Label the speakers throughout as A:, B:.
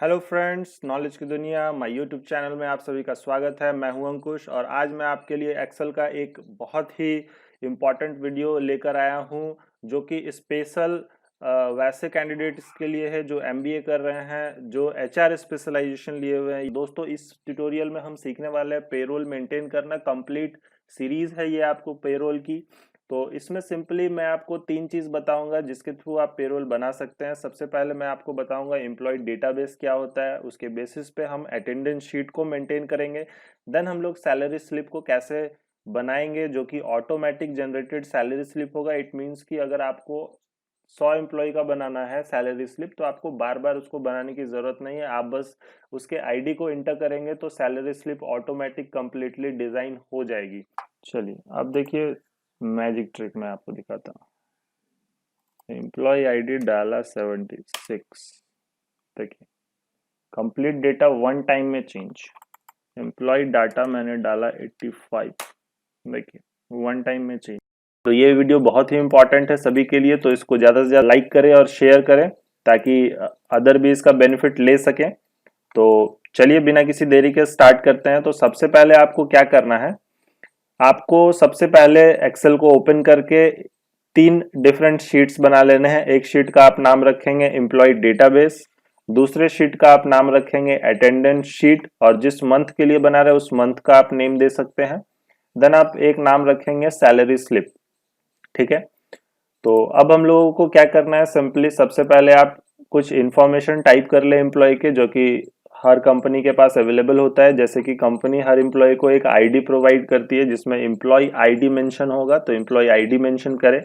A: Hello friends, knowledge की दुनिया my YouTube channel में आप सभी का स्वागत है। मैं हूं अंकुश और आज मैं आपके लिए एक्सेल का एक बहुत ही इम्पॉर्टेंट वीडियो लेकर आया हूं जो कि स्पेशल वैसे कैंडिडेट्स के लिए है जो एमबीए कर रहे हैं, जो एचआर स्पेशलाइजेशन लिए हुए हैं। दोस्तों, इस ट्यूटोरियल में हम सीखने वाले हैं पेरोल मेंटेन करना। कंप्लीट सीरीज है ये आपको पेरोल की। तो इसमें सिंपली मैं आपको तीन चीज बताऊंगा जिसके थ्रू आप पेरोल बना सकते हैं। सबसे पहले मैं आपको बताऊंगा एम्प्लॉय डेटाबेस क्या होता है, उसके बेसिस पे हम अटेंडेंस शीट को मेंटेन करेंगे। देन हम लोग सैलरी स्लिप को कैसे बनाएंगे जो कि ऑटोमेटिक जनरेटेड सैलरी स्लिप होगा। इट मीन्स कि अगर आपको 100 एम्प्लॉय का बनाना है सैलरी स्लिप तो आपको बार बार उसको बनाने की जरूरत नहीं है। आप बस उसके आईडी को इंटर करेंगे तो salary slip automatic completely design हो जाएगी। चलिए अब देखिए, मैजिक ट्रिक मैं आपको दिखाता हूँ। एम्प्लॉय आईडी डाला 76, देखिए कंप्लीट डेटा वन टाइम में चेंज। एम्प्लॉय डाटा मैंने डाला 85, देखिए वन टाइम में चेंज। तो ये वीडियो बहुत ही इंपॉर्टेंट है सभी के लिए, तो इसको ज्यादा से ज्यादा लाइक करें और शेयर करें ताकि अदर भी इसका बेनिफिट ले सकें। तो चलिए बिना किसी देरी के स्टार्ट करते हैं। तो सबसे पहले आपको क्या करना है, आपको सबसे पहले एक्सेल को ओपन करके तीन डिफरेंट शीट्स बना लेने हैं। एक शीट का आप नाम रखेंगे एम्प्लॉय डेटाबेस, दूसरे शीट का आप नाम रखेंगे अटेंडेंस शीट, और जिस मंथ के लिए बना रहे हैं उस मंथ का आप नेम दे सकते हैं। देन आप एक नाम रखेंगे सैलरी स्लिप। ठीक है, तो अब हम लोगों को क्या करना है, सिंपली सबसे पहले आप कुछ इंफॉर्मेशन टाइप कर ले एम्प्लॉय के, जो कि हर कंपनी के पास अवेलेबल होता है। जैसे कि कंपनी हर एम्प्लॉय को एक आईडी प्रोवाइड करती है जिसमें एम्प्लॉय आईडी मेंशन होगा, तो एम्प्लॉय आईडी मेंशन करें।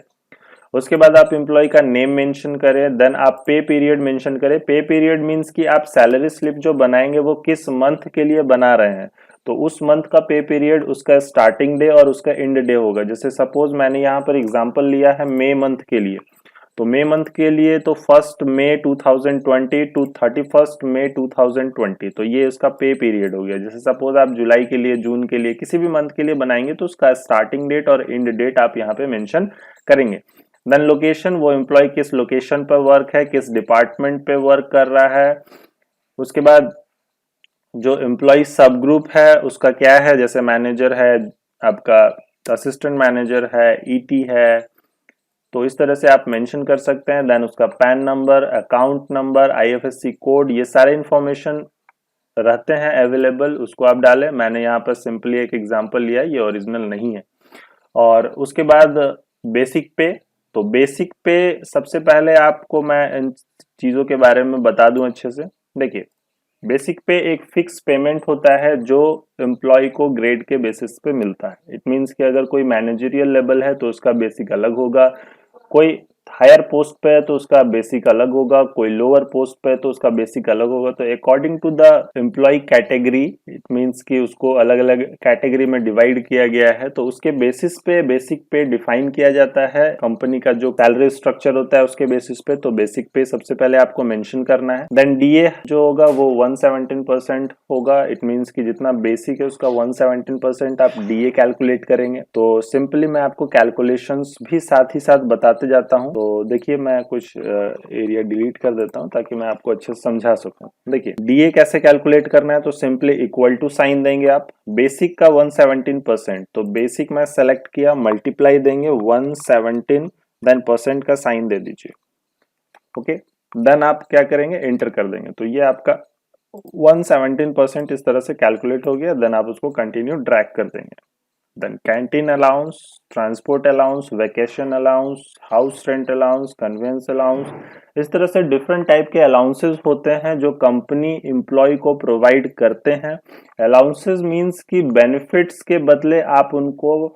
A: उसके बाद आप एम्प्लॉय का नेम मेंशन करें। देन आप पे पीरियड मेंशन करें। पे पीरियड मींस कि आप सैलरी स्लिप जो बनाएंगे वो किस मंथ के लिए बना रहे हैं, तो उस मंथ का पे पीरियड उसका स्टार्टिंग डे और उसका एंड डे होगा। जैसे सपोज मैंने यहाँ पर एग्जांपल लिया है मई मंथ के लिए, तो मई मंथ के लिए तो 1 मई 2020 टू 31 मई 2020, तो ये इसका पे पीरियड हो गया। जैसे सपोज आप जुलाई के लिए, जून के लिए, किसी भी मंथ के लिए बनाएंगे तो उसका स्टार्टिंग डेट और एंड डेट आप यहाँ पे मेंशन करेंगे। देन लोकेशन, वो एम्प्लॉय किस लोकेशन पर वर्क है, किस डिपार्टमेंट पे वर्क कर रहा है। उसके बाद जो एम्प्लॉय सब ग्रुप है उसका क्या है, जैसे मैनेजर है, आपका असिस्टेंट मैनेजर है, ईटी है, तो इस तरह से आप मेंशन कर सकते हैं। देन उसका pan number, account number, IFSC code, ये सारे इंफॉर्मेशन रहते हैं अवेलेबल, उसको आप डालें। मैंने यहाँ पर सिंपली एक एग्जांपल लिया है, ये ओरिजिनल नहीं है। और उसके बाद बेसिक पे, तो बेसिक पे सबसे पहले आपको मैं इन चीजों के बारे में बता दूं अच्छे से। देखिए, बेसिक पे एक फिक्स पेमेंट होता है जो एम्प्लॉय को ग्रेड के बेसिस पे मिलता है। इट मींस कि अगर कोई मैनेजरियल लेवल है तो उसका बेसिक अलग होगा, कोई हायर पोस्ट पे है तो उसका बेसिक अलग होगा, कोई लोअर पोस्ट पे है तो उसका बेसिक अलग होगा। तो according to the employee category, it means कि उसको अलग अलग कैटेगरी में डिवाइड किया गया है, तो उसके बेसिस पे बेसिक पे डिफाइन किया जाता है। कंपनी का जो सैलरी स्ट्रक्चर होता है उसके बेसिस पे, तो बेसिक पे सबसे पहले आपको मेंशन करना है। देन डीए जो होगा वो 117% होगा। इट मींस कि जितना बेसिक है उसका 117% आप डीए कैलकुलेट करेंगे। तो सिंपली मैं आपको कैलकुलेशंस भी साथ ही साथ बताते जाता हूं। तो देखिए, मैं कुछ एरिया डिलीट कर देता हूं ताकि मैं आपको अच्छे से समझा सकूं। देखिए, डीए कैसे कैलकुलेट करना है, तो सिंपली इक्वल टू साइन देंगे आप। बेसिक का 117%, तो बेसिक मैं सेलेक्ट किया, मल्टीप्लाई देंगे 117, देन परसेंट का साइन दे दीजिए। ओके, देन आप क्या करेंगे, एंटर कर देंगे। तो ये आपका 117% इस तरह से कैलकुलेट हो गया। देन आप उसको कंटिन्यू ड्रैग कर देंगे। Then canteen allowance, transport allowance, vacation allowance, house rent allowance, conveyance allowance, इस तरह से डिफरेंट टाइप के अलाउंसेस होते हैं जो कंपनी एम्प्लॉय को प्रोवाइड करते हैं। अलाउंसेस मींस कि बेनिफिट्स के बदले आप उनको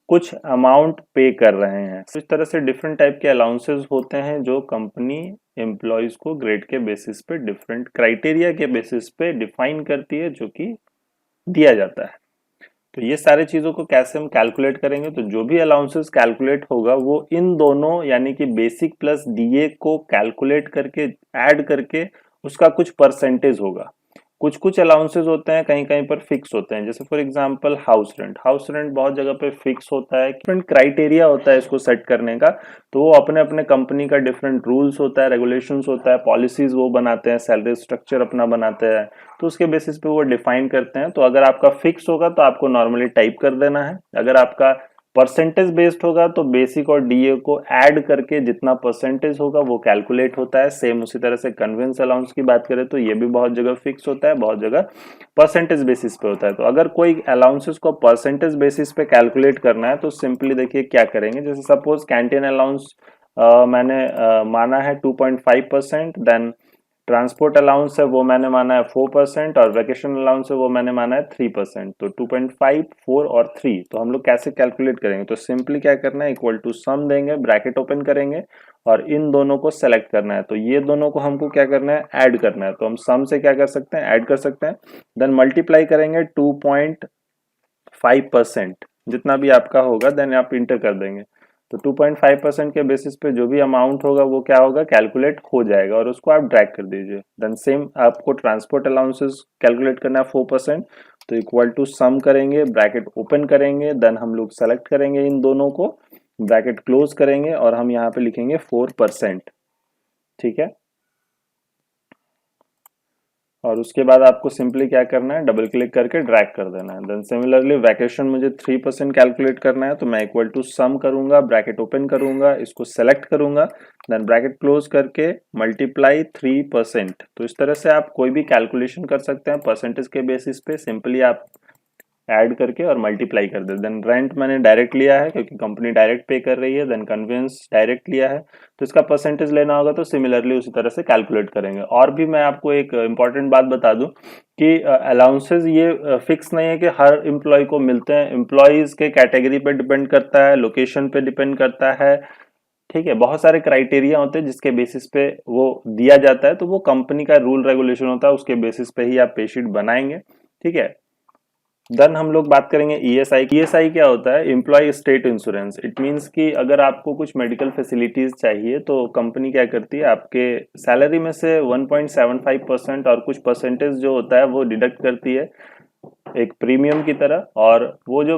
A: कुछ अमाउंट पे कर रहे हैं। इस तरह से डिफरेंट टाइप के अलाउंसेस होते हैं जो कंपनी एम्प्लॉयज को ग्रेड के बेसिस पे, डिफरेंट क्राइटेरिया के बेसिस पे डिफाइन करती है, जो कि दिया जाता है। तो ये सारे चीजों को कैसे हम कैलकुलेट करेंगे, तो जो भी अलाउंसेस कैलकुलेट होगा वो इन दोनों यानी कि बेसिक प्लस डीए को कैलकुलेट करके ऐड करके उसका कुछ परसेंटेज होगा। कुछ कुछ अलाउंसेस होते हैं, कहीं कहीं पर फिक्स होते हैं। जैसे फॉर एग्जांपल हाउस रेंट बहुत जगह पे फिक्स होता है, डिफरेंट क्राइटेरिया होता है इसको सेट करने का। तो वो अपने अपने कंपनी का डिफरेंट रूल्स होता है, रेगुलेशंस होता है, पॉलिसीज वो बनाते हैं, सैलरी स्ट्रक्चर अपना बनाते हैं, तो उसके बेसिस पे वो डिफाइन करते हैं। तो अगर आपका फिक्स होगा तो आपको नॉर्मली टाइप कर देना है। अगर आपका परसेंटेज बेस्ड होगा तो बेसिक और डीए को ऐड करके जितना परसेंटेज होगा वो कैलकुलेट होता है। सेम उसी तरह से कन्वेंस अलाउंस की बात करें तो ये भी बहुत जगह फिक्स होता है, बहुत जगह परसेंटेज बेसिस पे होता है। तो अगर कोई अलाउंसेस को परसेंटेज बेसिस पे कैलकुलेट करना है तो सिंपली देखिए क्या करेंगे। जैसे सपोज कैंटीन अलाउंस मैंने माना है 2.5%, देन ट्रांसपोर्ट अलाउंस है वो मैंने माना है 4%, और वेकेशन अलाउंस है वो मैंने माना है 3%। तो 2.5, 4 और 3, तो हम लोग कैसे कैलकुलेट करेंगे? तो सिंपली क्या करना है, इक्वल टू सम देंगे, ब्रैकेट ओपन करेंगे और इन दोनों को सेलेक्ट करना है। तो ये दोनों को हमको क्या करना है, ऐड करना है। तो हम सम से क्या कर सकते हैं, ऐड कर सकते हैं। देन मल्टीप्लाई करेंगे 2.5%, जितना भी आपका होगा, देन आप इंटर कर देंगे। तो 2.5% के बेसिस पे जो भी अमाउंट होगा वो क्या होगा, कैलकुलेट हो जाएगा, और उसको आप ड्रैग कर दीजिए। देन सेम आपको ट्रांसपोर्ट अलाउंसेस कैलकुलेट करना है 4%, तो इक्वल टू सम करेंगे, ब्रैकेट ओपन करेंगे, देन हम लोग सेलेक्ट करेंगे इन दोनों को, ब्रैकेट क्लोज करेंगे और हम यहाँ पे लिखेंगे 4%। ठीक है, और उसके बाद आपको सिंपली क्या करना है, डबल क्लिक करके ड्रैग कर देना है। देन सिमिलरली वैकेशन मुझे 3% कैलकुलेट करना है, तो मैं इक्वल टू सम करूंगा, ब्रैकेट ओपन करूंगा, इसको सेलेक्ट करूंगा, देन ब्रैकेट क्लोज करके मल्टीप्लाई 3%। तो इस तरह से आप कोई भी कैलकुलेशन कर सकते हैं परसेंटेज के बेसिस पे, सिंपली आप ऐड करके और मल्टीप्लाई कर दे। देन रेंट मैंने डायरेक्ट लिया है क्योंकि कंपनी डायरेक्ट पे कर रही है। देन कन्वेंस डायरेक्ट लिया है, तो इसका परसेंटेज लेना होगा तो सिमिलरली उसी तरह से कैलकुलेट करेंगे। और भी मैं आपको एक इंपॉर्टेंट बात बता दूं कि अलाउंसेस ये फिक्स नहीं है कि हर एम्प्लॉय को मिलते हैं। एम्प्लॉयज के कैटेगरी पे डिपेंड करता है, लोकेशन पे डिपेंड करता है। ठीक है, बहुत सारे क्राइटेरिया होते हैं जिसके बेसिस पे वो दिया जाता है। तो वो कंपनी का रूल रेगुलेशन होता है, उसके बेसिस पे ही आप पे शीट बनाएंगे। ठीक है, देन हम लोग बात करेंगे ईएसआई की। ईएसआई क्या होता है, employee state insurance. It means कि अगर आपको कुछ मेडिकल फैसिलिटीज चाहिए तो कंपनी क्या करती है, आपके सैलरी में से 1.75% और कुछ परसेंटेज जो होता है वो डिडक्ट करती है एक प्रीमियम की तरह, और वो जो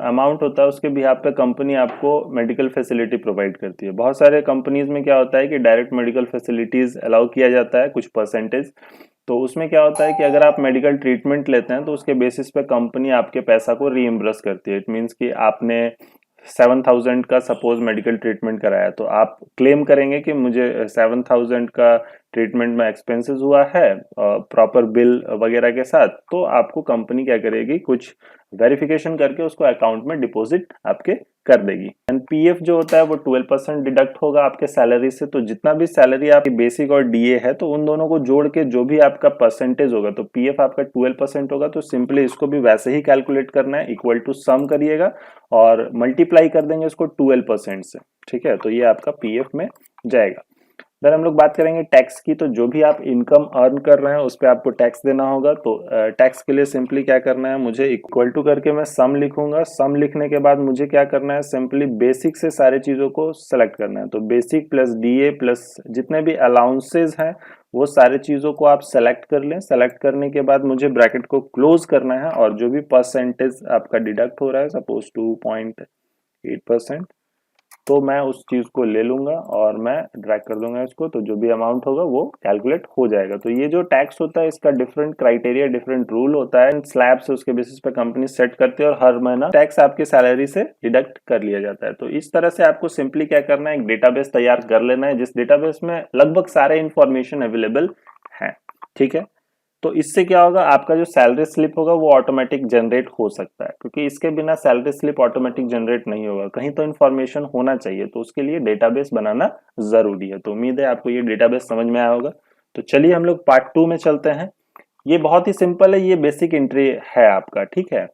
A: अमाउंट होता है उसके बिहाफ पे कंपनी आपको मेडिकल फैसिलिटी प्रोवाइड करती है। बहुत सारे कंपनीज में क्या होता है कि डायरेक्ट मेडिकल फैसिलिटीज अलाउ किया जाता है कुछ परसेंटेज। तो उसमें क्या होता है कि अगर आप मेडिकल ट्रीटमेंट लेते हैं तो उसके बेसिस पे कंपनी आपके पैसा को रीइम्बर्स करती है। इट मीन्स कि आपने 7,000 का सपोज मेडिकल ट्रीटमेंट कराया, तो आप क्लेम करेंगे कि मुझे 7,000 का ट्रीटमेंट में एक्सपेंसेस हुआ है प्रॉपर बिल वगैरह के साथ। तो आपको कंपनी क्या करेगी, कुछ वेरिफिकेशन करके उसको अकाउंट में डिपॉजिट आपके कर देगी। एंड पीएफ जो होता है वो 12% डिडक्ट होगा आपके सैलरी से। तो जितना भी सैलरी आपकी बेसिक और डीए है, तो उन दोनों को जोड़ के जो भी आपका परसेंटेज होगा, तो पीएफ आपका 12% होगा, तो सिंपली इसको भी वैसे ही कैलकुलेट करना है, इक्वल टू सम करिएगा और मल्टीप्लाई कर देंगे इसको 12% से। ठीक है, तो ये आपका पीएफ में जाएगा। देन हम लोग बात करेंगे टैक्स की। तो जो भी आप इनकम अर्न कर रहे हैं उस पर आपको टैक्स देना होगा। तो टैक्स के लिए सिंपली क्या करना है, मुझे इक्वल टू करके मैं सम लिखूंगा। सम लिखने के बाद मुझे क्या करना है, सिंपली बेसिक से सारी चीजों को सेलेक्ट करना है। तो बेसिक प्लस डीए प्लस जितने भी अलाउंसेज हैं वो सारी चीजों को आप सेलेक्ट कर लें। सेलेक्ट करने के बाद मुझे ब्रैकेट को क्लोज करना है, और जो भी परसेंटेज आपका डिडक्ट हो रहा है, सपोज 2.8%, तो मैं उस चीज को ले लूंगा और मैं ड्रैग कर दूंगा इसको। तो जो भी अमाउंट होगा वो कैलकुलेट हो जाएगा। तो ये जो टैक्स होता है इसका डिफरेंट क्राइटेरिया, डिफरेंट रूल होता है, स्लैब से उसके बेसिस पे कंपनी सेट करती है और हर महीना टैक्स आपकी सैलरी से डिडक्ट कर लिया जाता है। तो इस तरह से आपको सिंपली क्या करना है, एक डेटाबेस तैयार कर लेना है जिस डेटाबेस में लगभग सारे इंफॉर्मेशन अवेलेबल है। ठीक है, तो इससे क्या होगा, आपका जो सैलरी स्लिप होगा वो ऑटोमेटिक जनरेट हो सकता है, क्योंकि इसके बिना सैलरी स्लिप ऑटोमेटिक जनरेट नहीं होगा, कहीं तो इन्फॉर्मेशन होना चाहिए। तो उसके लिए डेटाबेस बनाना जरूरी है। तो उम्मीद है आपको ये डेटाबेस समझ में आया होगा। तो चलिए हम लोग पार्ट 2 में चलते हैं। ये बहुत ही सिंपल है, ये बेसिक एंट्री है आपका। ठीक है,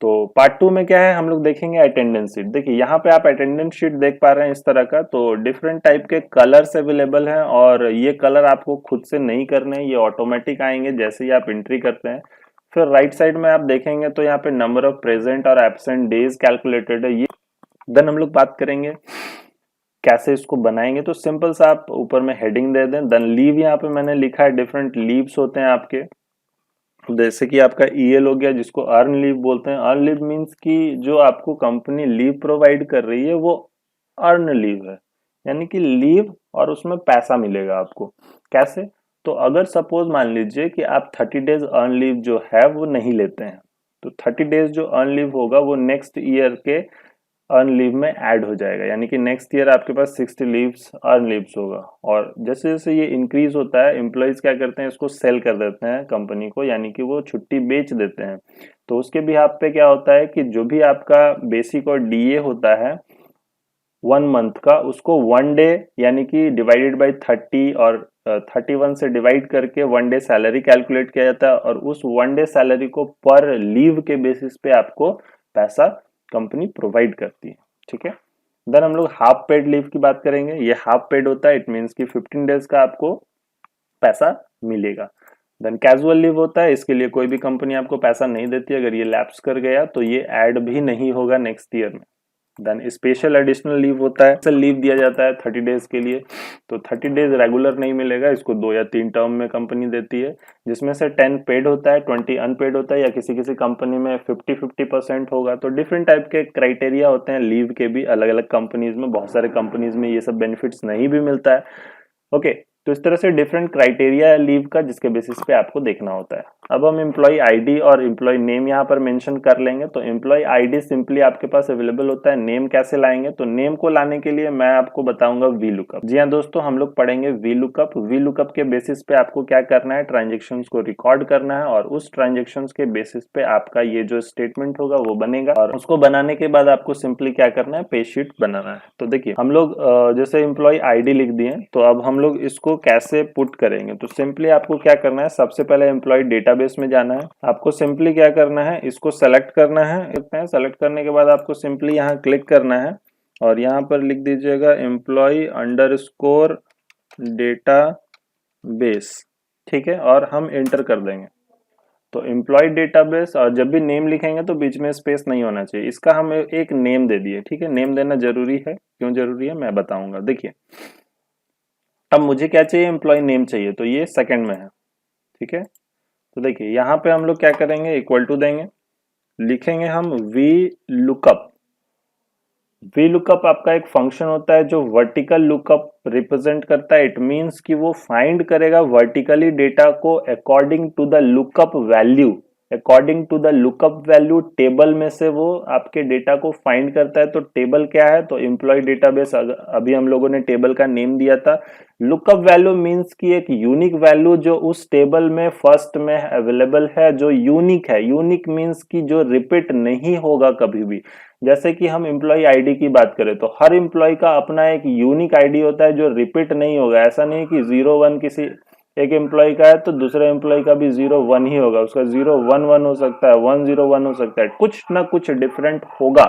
A: तो पार्ट 2 में क्या है, हम लोग देखेंगे अटेंडेंस शीट। देखिए यहाँ पे आप अटेंडेंस शीट देख पा रहे हैं इस तरह का। तो डिफरेंट टाइप के कलर्स अवेलेबल हैं, और ये कलर आपको खुद से नहीं करने हैं, ये ऑटोमेटिक आएंगे जैसे ही आप एंट्री करते हैं। फिर राइट साइड में आप देखेंगे तो यहाँ पे नंबर ऑफ प्रेजेंट और एब्सेंट डेज कैलकुलेटेड है ये। देन हम लोग बात करेंगे कैसे इसको बनाएंगे। तो सिंपल सा आप ऊपर में हेडिंग दे दें। देन लीव, यहाँ पे मैंने लिखा है डिफरेंट लीव्स होते हैं आपके। जैसे कि आपका ईएल हो गया, जिसको अर्न लीव बोलते हैं। अर्न लीव मीन्स कि जो आपको कंपनी लीव प्रोवाइड कर रही है वो अर्न लीव है, यानी कि लीव और उसमें पैसा मिलेगा आपको। कैसे? तो अगर सपोज मान लीजिए कि आप 30 डेज अर्न लीव जो है वो नहीं लेते हैं, तो 30 डेज जो अर्न लीव होगा वो नेक्स्ट ईयर के अर्न लीव में ऐड हो जाएगा, यानी कि नेक्स्ट ईयर आपके पास 60 लीव्स अर्न लीव्स होगा। और जैसे जैसे ये इंक्रीज होता है, एम्प्लॉयज क्या करते हैं, इसको सेल कर देते हैं कंपनी को, यानी कि वो छुट्टी बेच देते हैं। तो उसके बिहाफ पे क्या होता है कि जो भी आपका बेसिक और डीए होता है 1 मंथ का, उसको 1 डे यानी कि डिवाइडेड बाई 30 और 31 से डिवाइड करके 1 डे सैलरी कैलकुलेट किया जाता है, और उस 1 डे सैलरी को पर लीव के बेसिस पे आपको पैसा कंपनी प्रोवाइड करती है। ठीक है। देन हम लोग हाफ पेड लीव की बात करेंगे। ये हाफ पेड होता है, इट मीन्स कि 15 डेज का आपको पैसा मिलेगा। देन कैजुअल लीव होता है, इसके लिए कोई भी कंपनी आपको पैसा नहीं देती, अगर ये लैप्स कर गया तो ये ऐड भी नहीं होगा नेक्स्ट ईयर में। देन स्पेशल एडिशनल लीव होता है, स्पेशल लीव दिया जाता है 30 डेज के लिए। तो 30 डेज रेगुलर नहीं मिलेगा, इसको 2 या 3 टर्म में कंपनी देती है, जिसमें से 10 पेड होता है, 20 अनपेड होता है, या किसी किसी कंपनी में 50-50% होगा। तो डिफरेंट टाइप के क्राइटेरिया होते हैं लीव के भी अलग अलग कंपनीज में। बहुत सारे कंपनीज में ये सब बेनिफिट्स नहीं भी मिलता है। ओके, तो इस तरह से डिफरेंट क्राइटेरिया है लीव का, जिसके बेसिस पे आपको देखना होता है। अब हम एम्प्लॉय आईडी और एम्प्लॉय नेम यहाँ पर मेंशन कर लेंगे। तो एम्प्लॉय आईडी सिंपली आपके पास अवेलेबल होता है। नेम कैसे लाएंगे? तो नेम को लाने के लिए मैं आपको बताऊंगा वी लुकअप। जी हाँ दोस्तों, हम लोग पढ़ेंगे वी लुकअप। वी लुकअप के बेसिस पे आपको क्या करना है, ट्रांजेक्शन को रिकॉर्ड करना है, और उस ट्रांजेक्शन के बेसिस पे आपका ये जो स्टेटमेंट होगा वो बनेगा, और उसको बनाने के बाद आपको सिंपली क्या करना है, पे शीट बनाना है। तो देखिए हम लोग जैसे एम्प्लॉय आईडी लिख दिए, तो अब हम लोग इसको कैसे पुट करेंगे? तो सिंपली आपको क्या करना है, सबसे पहले एम्प्लॉय डेटाबेस में जाना है। आपको सिंपली क्या करना है, इसको सेलेक्ट करना है। सेलेक्ट करने के बाद आपको सिंपली यहाँ क्लिक करना है, और यहाँ पर लिख दीजिएगा एम्प्लॉय अंडरस्कोर डेटाबेस। ठीक है, और हम एंटर कर देंगे। तो एम्प्लॉय डेटाबेस, और जब भी नेम लिखेंगे तो बीच में स्पेस नहीं होना चाहिए। इसका हम एक नेम दे दिए। ठीक है, नेम देना जरूरी है। क्यों जरूरी है मैं बताऊंगा। देखिए अब मुझे क्या चाहिए, एम्प्लॉय नेम चाहिए, तो ये सेकंड में है। ठीक है, तो देखिए यहाँ पे हम लोग क्या करेंगे, इक्वल टू देंगे, लिखेंगे हम वी लुकअप। वी लुकअप आपका एक फंक्शन होता है जो वर्टिकल लुकअप रिप्रेजेंट करता है। इट मींस कि वो फाइंड करेगा वर्टिकली डेटा को according to the lookup value. According to the lookup value table में से वो आपके डेटा को फाइंड करता है। तो टेबल क्या है, तो एम्प्लॉय डेटाबेस, अभी हम लोगों ने टेबल का नेम दिया था। लुकअप वैल्यू मींस कि एक यूनिक वैल्यू जो उस टेबल में फर्स्ट में अवेलेबल है, जो यूनिक है। यूनिक मींस कि जो रिपीट नहीं होगा कभी भी। जैसे कि हम एम्प्लॉय आईडी की बात करें, तो हर एम्प्लॉय का अपना एक यूनिक आईडी होता है जो रिपीट नहीं होगा। ऐसा नहीं कि 01 किसी एक एम्प्लॉय का है तो दूसरे एम्प्लॉय का भी 01 ही होगा, उसका 011 हो सकता है, 101 हो सकता है, कुछ ना कुछ डिफरेंट होगा।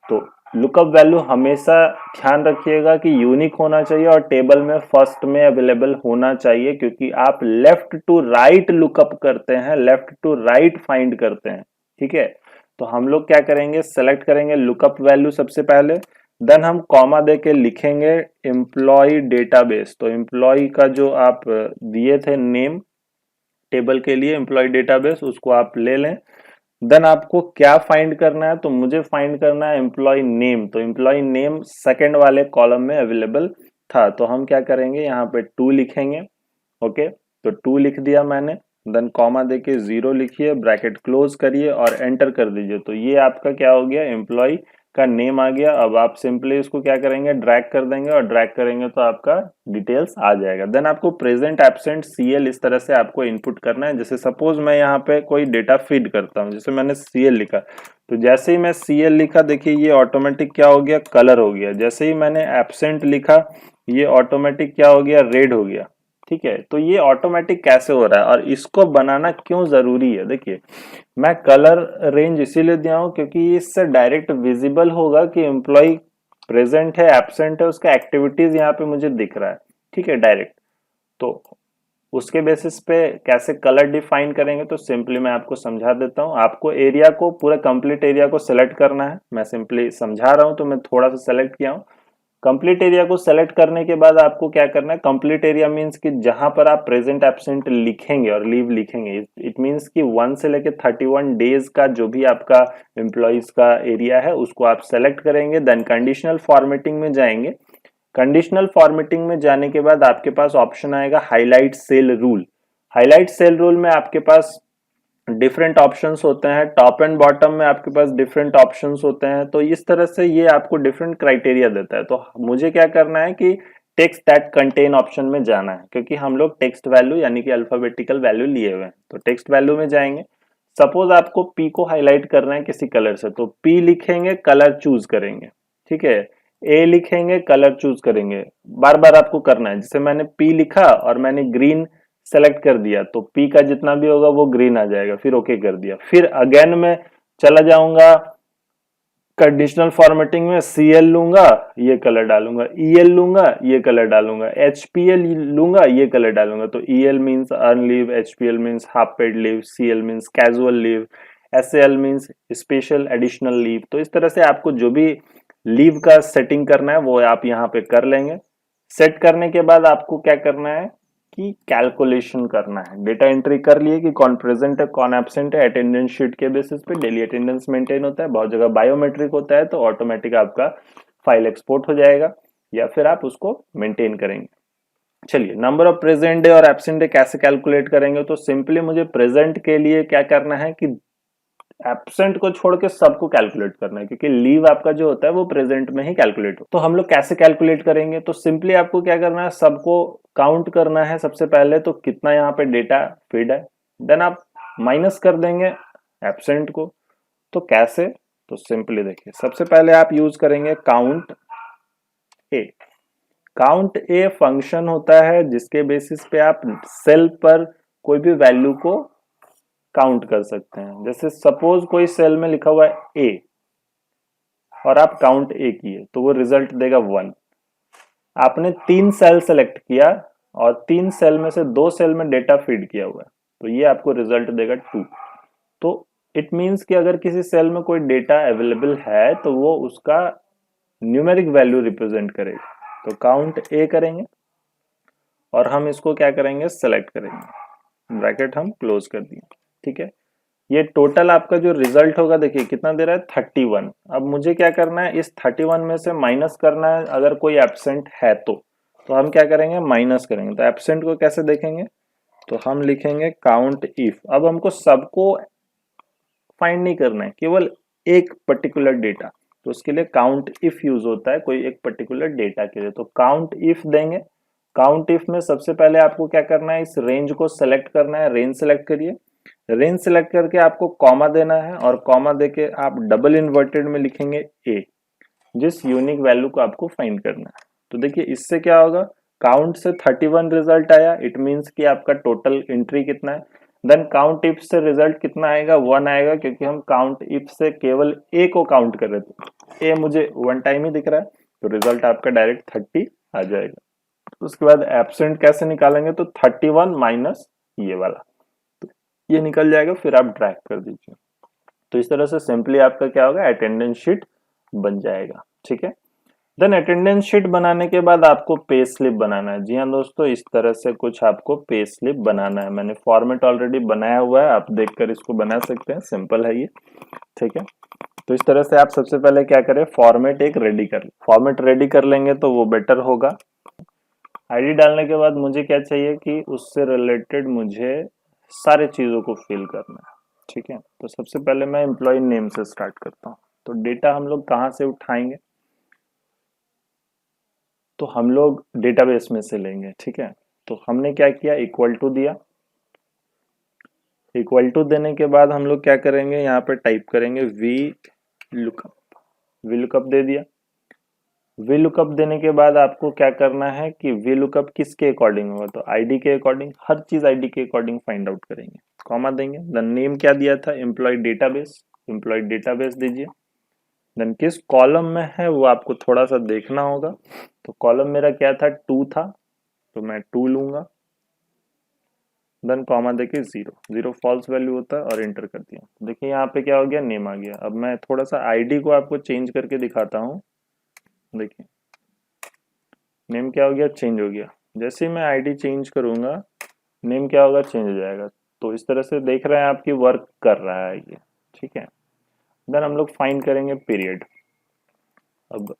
A: तो लुकअप वैल्यू हमेशा ध्यान रखिएगा कि यूनिक होना चाहिए और टेबल में फर्स्ट में अवेलेबल होना चाहिए, क्योंकि आप लेफ्ट टू राइट लुकअप करते हैं, लेफ्ट टू राइट फाइंड करते हैं। ठीक है, तो हम लोग क्या करेंगे, सेलेक्ट करेंगे लुकअप वैल्यू सबसे पहले, देन हम कॉमा दे के लिखेंगे एम्प्लॉय डेटाबेस। तो एम्प्लॉय का जो आप दिए थे नेम टेबल के लिए, एम्प्लॉय डेटाबेस, उसको आप ले लें। देन आपको क्या फाइंड करना है, तो मुझे फाइंड करना है एम्प्लॉय नेम। तो एम्प्लॉय नेम सेकंड वाले कॉलम में अवेलेबल था, तो हम क्या करेंगे, यहाँ पे 2 लिखेंगे। ओके, तो 2 लिख दिया मैंने, देन कॉमा देके 0 लिखिए, ब्रैकेट क्लोज करिए और एंटर कर दीजिए। तो ये आपका क्या हो गया, एम्प्लॉय का नेम आ गया। अब आप सिंपली इसको क्या करेंगे, ड्रैग कर देंगे, और ड्रैग करेंगे तो आपका डिटेल्स आ जाएगा। देन आपको प्रेजेंट एब्सेंट सीएल इस तरह से आपको इनपुट करना है। जैसे सपोज मैं यहाँ पे कोई डेटा फीड करता हूँ, जैसे मैंने सीएल लिखा, तो जैसे ही मैं सीएल लिखा, देखिए ये ऑटोमेटिक क्या हो गया, कलर हो गया। जैसे ही मैंने एब्सेंट लिखा, ये ऑटोमेटिक क्या हो गया, रेड हो गया। ठीक है, तो ये ऑटोमेटिक कैसे हो रहा है और इसको बनाना क्यों जरूरी है? देखिए मैं कलर रेंज इसीलिए दिया हूं क्योंकि इससे डायरेक्ट विजिबल होगा कि एम्प्लॉय प्रेजेंट है, एब्सेंट है, उसका एक्टिविटीज यहाँ पे मुझे दिख रहा है। ठीक है, डायरेक्ट। तो उसके बेसिस पे कैसे कलर डिफाइन करेंगे, तो सिंपली मैं आपको समझा देता हूँ। आपको एरिया को, पूरा कंप्लीट एरिया को सिलेक्ट करना है। मैं सिंपली समझा रहा हूँ, तो मैं थोड़ा सा सेलेक्ट किया हूँ। कंप्लीट एरिया को सेलेक्ट करने के बाद आपको क्या करना है, कंप्लीट एरिया मींस कि जहां पर आप प्रेजेंट एब्सेंट लिखेंगे और लीव लिखेंगे, इट मींस कि 1 से लेके 31 डेज का जो भी आपका एम्प्लॉइज का एरिया है उसको आप सेलेक्ट करेंगे। देन कंडीशनल फॉर्मेटिंग में जाएंगे। कंडीशनल फॉर्मेटिंग में जाने के बाद आपके पास ऑप्शन आएगा highlight cell rule. Highlight cell rule में आपके पास डिफरेंट ऑप्शंस होते हैं, टॉप एंड बॉटम में आपके पास डिफरेंट ऑप्शंस होते हैं। तो इस तरह से ये आपको डिफरेंट क्राइटेरिया देता है। तो मुझे क्या करना है कि टेक्स्ट दैट कंटेन ऑप्शन में जाना है, क्योंकि हम लोग टेक्स्ट वैल्यू यानी कि अल्फाबेटिकल वैल्यू लिए हुए हैं। तो टेक्स्ट वैल्यू में जाएंगे। सपोज आपको पी को हाईलाइट करना है किसी कलर से, तो पी लिखेंगे, कलर चूज करेंगे, ठीक है। ए लिखेंगे, कलर चूज करेंगे, बार बार आपको करना है। जैसे मैंने पी लिखा और मैंने ग्रीन सेलेक्ट कर दिया, तो पी का जितना भी होगा वो ग्रीन आ जाएगा, फिर ओके कर दिया। फिर अगेन मैं चला जाऊंगा कंडीशनल फॉर्मेटिंग में, सीएल लूंगा, ये कलर डालूंगा, ईएल लूंगा, ये कलर डालूंगा, एचपीएल लूंगा, ये कलर डालूंगा। तो EL means earn leave, HPL means half paid leave, CL means casual leave, SL means special additional leave. तो इस तरह से आपको जो भी लीव का सेटिंग करना है वो आप यहाँ पे कर लेंगे। सेट करने के बाद आपको क्या करना है कि कैलकुलेशन करना है। डेटा एंट्री कर लिए कि कौन प्रेजेंट है कौन एब्सेंट है। अटेंडेंस शीट के बेसिस पे डेली अटेंडेंस मेंटेन होता है, बहुत जगह बायोमेट्रिक होता है, तो ऑटोमेटिक आपका फाइल एक्सपोर्ट हो जाएगा या फिर आप उसको मेंटेन करेंगे। चलिए, नंबर ऑफ प्रेजेंट डे और एब्सेंट डे कैसे कैलकुलेट करेंगे। तो सिंपली मुझे प्रेजेंट के लिए क्या करना है कि एब्सेंट को छोड़ के सबको कैलकुलेट करना है, क्योंकि लीव आपका जो होता है वो प्रेजेंट में ही कैलकुलेट हो। तो हम लोग कैसे कैलकुलेट करेंगे, तो सिंपली आपको क्या करना है, सबको काउंट करना है सबसे पहले, तो कितना यहाँ पे डेटा फीड है। देन आप माइनस कर देंगे एब्सेंट को। तो कैसे, तो सिंपली देखिए, सबसे पहले आप यूज करेंगे count A. Count a function होता है जिसके बेसिस पे आप सेल पर कोई भी वैल्यू को काउंट कर सकते हैं। जैसे सपोज कोई सेल में लिखा हुआ है ए और आप काउंट ए किए तो वो रिजल्ट देगा 1। आपने 3 सेल सेलेक्ट किया और 3 सेल में से 2 सेल में डेटा फीड किया हुआ है, तो ये आपको रिजल्ट देगा 2। तो इट मींस कि अगर किसी सेल में कोई डेटा अवेलेबल है तो वो उसका न्यूमेरिक वैल्यू रिप्रेजेंट करेगा। तो काउंट ए करेंगे और हम इसको क्या करेंगे, सेलेक्ट करेंगे, ब्रैकेट हम क्लोज कर दिए, ठीक है। ये टोटल आपका जो रिजल्ट होगा, देखिए कितना दे रहा है, 31। अब मुझे क्या करना है, इस 31 में से माइनस करना है अगर कोई एब्सेंट है तो हम क्या करेंगे, माइनस करेंगे। तो एब्सेंट को कैसे देखेंगे, तो हम लिखेंगे काउंट इफ। अब हमको सबको फाइंड नहीं करना है, केवल एक पर्टिकुलर डेटा, तो उसके लिए काउंट इफ यूज होता है, कोई एक पर्टिकुलर डेटा के लिए। तो काउंट इफ देंगे। काउंट इफ में सबसे पहले आपको क्या करना है, इस रेंज को सेलेक्ट करना है। रेंज सेलेक्ट करिए, रेंज सेलेक्ट करके आपको कॉमा देना है और कॉमा देके आप डबल इन्वर्टेड में लिखेंगे ए, जिस यूनिक वैल्यू को आपको फाइंड करना है। तो देखिए इससे क्या होगा, काउंट से 31 रिजल्ट आया, इट मींस कि आपका टोटल एंट्री कितना है। देन काउंट इफ से रिजल्ट कितना आएगा, 1 आएगा, क्योंकि हम काउंट इफ से केवल ए को काउंट कर रहे थे। ए मुझे 1 टाइम ही दिख रहा है, तो रिजल्ट आपका डायरेक्ट 30 आ जाएगा। उसके बाद एब्सेंट कैसे निकालेंगे, तो 31 माइनस ये वाला, तो ये निकल जाएगा, फिर आप ड्रैग कर दीजिए। तो इस तरह से सिंपली आपका क्या होगा, अटेंडेंस शीट बन जाएगा, ठीक है। देन अटेंडेंस शीट बनाने के बाद आपको पे स्लिप बनाना है। जी हाँ दोस्तों, इस तरह से कुछ आपको पे स्लिप बनाना है। मैंने फॉर्मेट ऑलरेडी बनाया हुआ है, आप देखकर इसको बना सकते हैं, सिंपल है ये, ठीक है। तो इस तरह से आप सबसे पहले क्या करें, फॉर्मेट एक रेडी कर, फॉर्मेट रेडी कर लेंगे तो वो बेटर होगा। आईडी डालने के बाद मुझे क्या चाहिए कि उससे रिलेटेड मुझे सारे चीजों को फिल करना है, ठीक है। तो सबसे पहले मैं एम्प्लॉय नेम से स्टार्ट करता हूँ। तो डेटा हम लोग कहाँ से उठाएंगे, तो हम लोग डेटाबेस में से लेंगे, ठीक है। तो हमने क्या किया, इक्वल टू दिया। इक्वल टू देने के बाद हम लोग क्या करेंगे, यहाँ पे टाइप करेंगे वी लुकअप। वी लुकअप दे दिया। वी लुकअप देने के बाद आपको क्या करना है कि वी लुकअप किसके अकॉर्डिंग होगा, तो आईडी के अकॉर्डिंग, हर चीज आईडी के अकॉर्डिंग फाइंड आउट करेंगे। कॉमा देंगे। देन नेम क्या दिया था, एम्प्लॉय डेटाबेस, एम्प्लॉय डेटाबेस दीजिए। देन किस कॉलम में है वो आपको थोड़ा सा देखना होगा। तो कॉलम मेरा क्या था, 2 था, तो मैं 2 लूंगा। देन कॉमा देके 0, 0 फॉल्स वैल्यू होता है और एंटर कर दिया। देखिए यहाँ पे क्या हो गया, नेम आ गया। अब मैं थोड़ा सा आईडी को आपको चेंज करके दिखाता हूँ। देखिए नेम क्या हो गया, चेंज हो गया। जैसे ही मैं आईडी चेंज करूंगा नेम क्या होगा, चेंज हो जाएगा। तो इस तरह से देख रहे हैं आपकी वर्क कर रहा है ये, ठीक है। देन हम लोग फाइंड करेंगे पीरियड। अब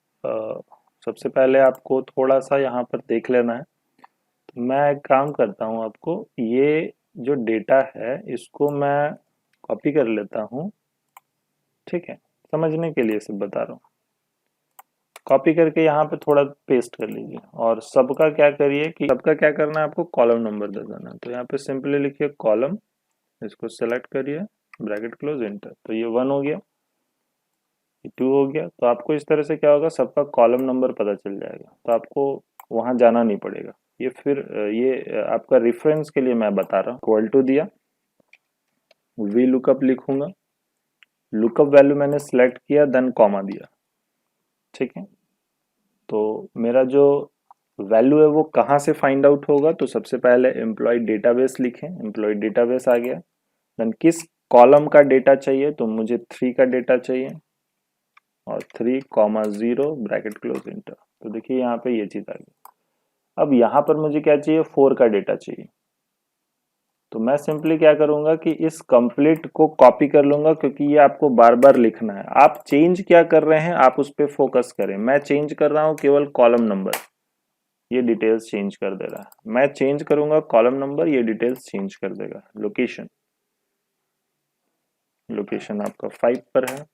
A: सबसे पहले आपको थोड़ा सा यहाँ पर देख लेना है। तो मैं एक काम करता हूँ, आपको ये जो डेटा है इसको मैं कॉपी कर लेता हूँ, ठीक है। समझने के लिए सब बता रहा हूँ। कॉपी करके यहाँ पे थोड़ा पेस्ट कर लीजिए और सबका क्या करिए कि सबका क्या करना है, आपको कॉलम नंबर दे देना है। तो यहाँ पे सिंपली लिखिए कॉलम, इसको सेलेक्ट करिए, ब्रैकेट क्लोज, एंटर। तो ये 1 हो गया, ये 2 हो गया। तो आपको इस तरह से क्या होगा, सबका कॉलम नंबर पता चल जाएगा। तो आपको वहां जाना नहीं पड़ेगा। ये फिर ये आपका रेफरेंस के लिए मैं बता रहा हूँ। इक्वल टू दिया, वी लुकअप लिखूंगा, लुकअप वैल्यू मैंने सेलेक्ट किया, देन कॉमा दिया, ठीक है। तो मेरा जो वैल्यू है वो कहाँ से फाइंड आउट होगा, तो सबसे पहले एम्प्लॉय डेटाबेस लिखें, एम्प्लॉय डेटाबेस आ गया। देन किस कॉलम का डेटा चाहिए, तो मुझे 3 का डेटा चाहिए और 3,0 ब्रैकेट क्लोज, एंटर। तो देखिए यहाँ पे ये चीज आ गई। अब यहाँ पर मुझे क्या चाहिए, 4 का डेटा चाहिए। तो मैं सिंपली क्या करूंगा कि इस कंप्लीट को कॉपी कर लूंगा, क्योंकि ये आपको बार बार लिखना है। आप चेंज क्या कर रहे हैं, आप उस पर फोकस करें। मैं चेंज कर रहा हूं केवल कॉलम नंबर, ये डिटेल्स चेंज कर दे रहा है। मैं चेंज करूंगा कॉलम नंबर, ये डिटेल्स चेंज कर देगा। लोकेशन, लोकेशन आपका 5 पर है,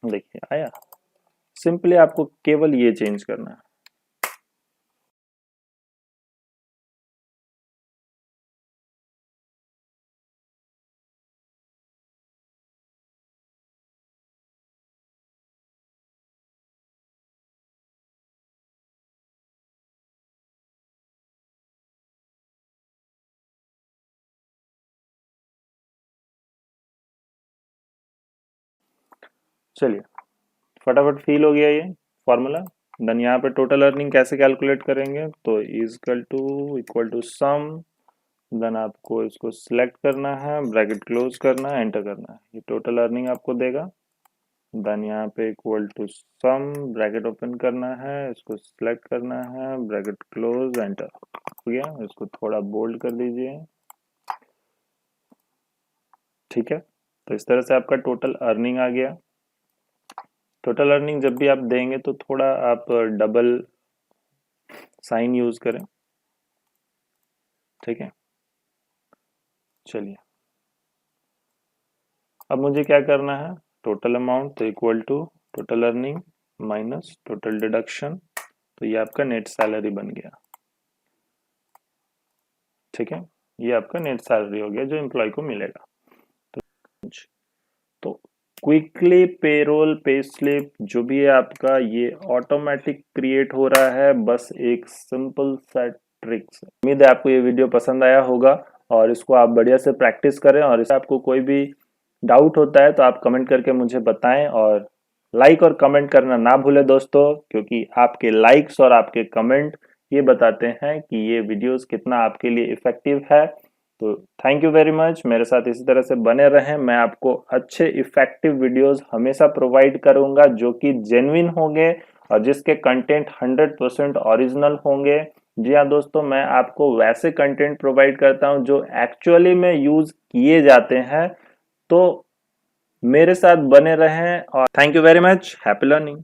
A: देखिए आया। सिंपली आपको केवल ये चेंज करना है। चलिए फटाफट फिल हो गया ये फॉर्मूला। देन यहाँ पे टोटल अर्निंग कैसे कैलकुलेट करेंगे, तो इक्वल टू सम। देन आपको इसको सिलेक्ट करना है, ब्रैकेट क्लोज करना है, एंटर करना है, ये टोटल अर्निंग आपको देगा। देन यहाँ पे equal to sum, bracket open करना है, इसको सिलेक्ट करना है, ब्रैकेट क्लोज, एंटर। हो गया, इसको थोड़ा बोल्ड कर दीजिए, ठीक है। तो इस तरह से आपका टोटल अर्निंग आ गया। टोटल अर्निंग जब भी आप देंगे तो थोड़ा आप डबल साइन यूज करें, ठीक है। चलिए अब मुझे क्या करना है, टोटल अमाउंट, तो equal to total earning minus total deduction. तो ये आपका नेट सैलरी बन गया, ठीक है। ये आपका नेट सैलरी हो गया जो एम्प्लॉय को मिलेगा। तो क्विकली पेरोल पे स्लिप जो भी है आपका, ये ऑटोमेटिक क्रिएट हो रहा है, बस एक सिंपल सा ट्रिक से। उम्मीद है आपको ये वीडियो पसंद आया होगा और इसको आप बढ़िया से प्रैक्टिस करें। और इससे आपको कोई भी डाउट होता है तो आप कमेंट करके मुझे बताएं, और लाइक और कमेंट करना ना भूलें दोस्तों, क्योंकि आपके लाइक्स और आपके कमेंट ये बताते हैं कि ये वीडियोस कितना आपके लिए इफेक्टिव है। तो थैंक यू वेरी मच, मेरे साथ इसी तरह से बने रहें। मैं आपको अच्छे इफेक्टिव वीडियोस हमेशा प्रोवाइड करूंगा जो कि जेन्युइन होंगे और जिसके कंटेंट 100% ओरिजिनल होंगे। जी हाँ दोस्तों, मैं आपको वैसे कंटेंट प्रोवाइड करता हूं जो एक्चुअली में यूज किए जाते हैं। तो मेरे साथ बने रहें और thank you very much, happy learning.